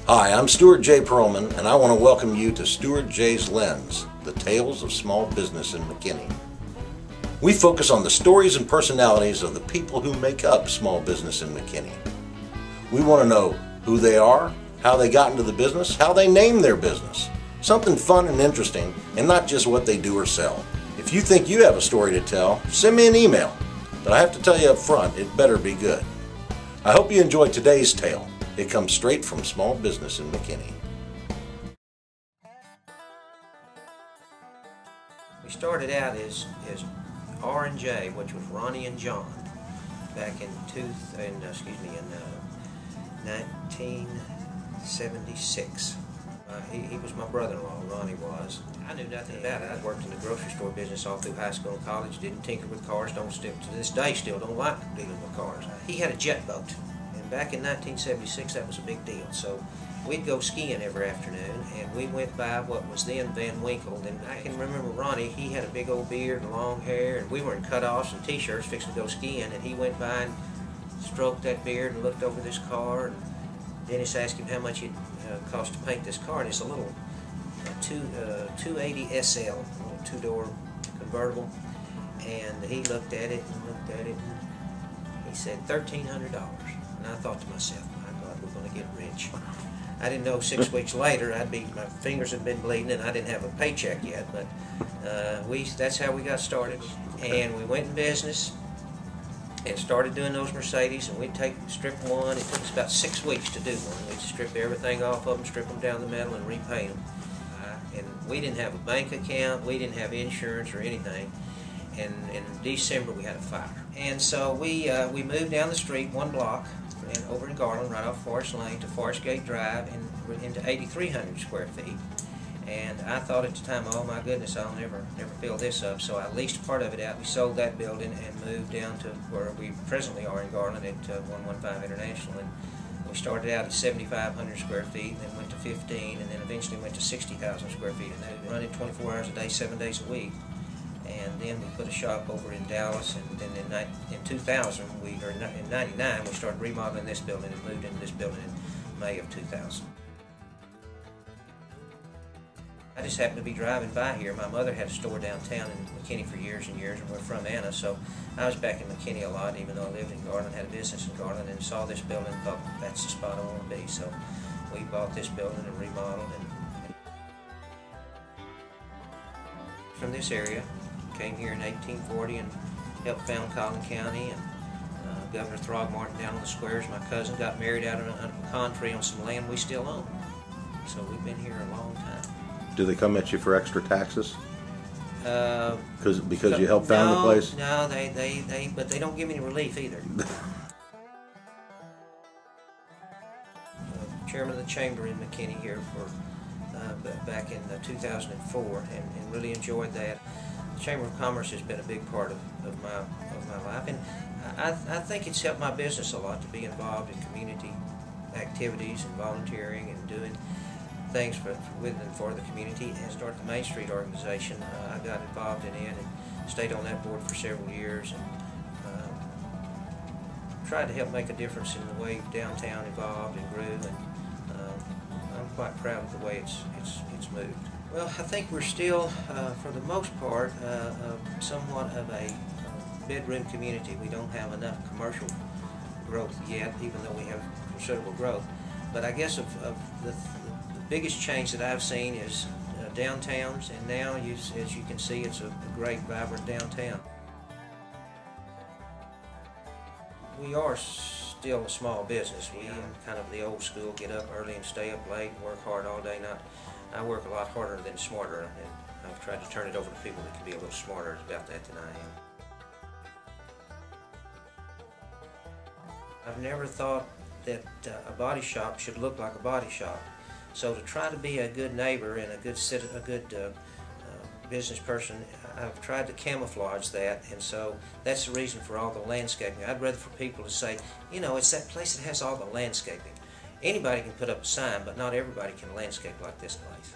Hi, I'm Stuart J. Perlman, and I want to welcome you to Stuart J's Lens, the tales of small business in McKinney. We focus on the stories and personalities of the people who make up small business in McKinney. We want to know who they are, how they got into the business, how they named their business. Something fun and interesting, and not just what they do or sell. If you think you have a story to tell, send me an email. But I have to tell you up front, it better be good. I hope you enjoyed today's tale. It comes straight from small business in McKinney. We started out as R&J, which was Ronnie and John, back in 1976. He was my brother-in-law, Ronnie was. I knew nothing about it. I worked in the grocery store business all through high school and college, didn't tinker with cars, to this day still don't like dealing with cars. He had a jet boat, and back in 1976 that was a big deal. So we'd go skiing every afternoon, and we went by what was then Van Winkle. And I can remember Ronnie, he had a big old beard and long hair, and we were in cutoffs and t-shirts fixing to go skiing, and he went by and stroked that beard and looked over this car, and Dennis asked him how much it cost to paint this car, and it's a little 280 SL, a little two-door convertible, and he looked at it and looked at it, and he said $1,300, and I thought to myself, my God, we're going to get rich. I didn't know 6 weeks later my fingers had been bleeding and I didn't have a paycheck yet, but that's how we got started, and we went in business and started doing those Mercedes, and we'd strip one. It took us about 6 weeks to do one. We'd strip everything off of them, strip them down the metal, and repaint them. And we didn't have a bank account, we didn't have insurance or anything. And in December we had a fire. And so we moved down the street 1 block and over in Garland, right off Forest Lane to Forest Gate Drive, and into 8,300 square feet. And I thought at the time, oh my goodness, I'll never fill this up. So I leased part of it out. We sold that building and moved down to where we presently are in Garland at 115 International. And we started out at 7,500 square feet, and then went to 15, and then eventually went to 60,000 square feet. And then running 24 hours a day, 7 days a week. And then we put a shop over in Dallas, and then in 2000, in 99, we started remodeling this building and moved into this building in May of 2000. I just happened to be driving by here. My mother had a store downtown in McKinney for years and years, and we're from Anna, so I was back in McKinney a lot, even though I lived in Garland, had a business in Garland, and saw this building and thought, that's the spot I want to be. So we bought this building and remodeled. And from this area, came here in 1840 and helped found Collin County, and Governor Throgmorton down on the squares. My cousin got married out of a pecan tree on some land we still own. So we've been here a long time. Do they come at you for extra taxes? Because you helped found the place? No, but they don't give me any relief either. Chairman of the Chamber in McKinney here for back in 2004, and really enjoyed that. The Chamber of Commerce has been a big part of my life, and I think it's helped my business a lot to be involved in community activities and volunteering and doing things with and for the community, and started the Main Street organization. I got involved in it and stayed on that board for several years, and tried to help make a difference in the way downtown evolved and grew, and I'm quite proud of the way it's moved. Well, I think we're still, for the most part, somewhat of a bedroom community. We don't have enough commercial growth yet, even though we have considerable growth. But I guess of the biggest change that I've seen is downtowns, and now, as you can see, it's a great, vibrant downtown. We are still a small business. We kind of the old school, get up early and stay up late and work hard all day. I work a lot harder than smarter, and I've tried to turn it over to people that can be a little smarter about that than I am. I've never thought that a body shop should look like a body shop. So to try to be a good neighbor and a good business person, I've tried to camouflage that, and so that's the reason for all the landscaping. I'd rather for people to say, you know, it's that place that has all the landscaping. Anybody can put up a sign, but not everybody can landscape like this place.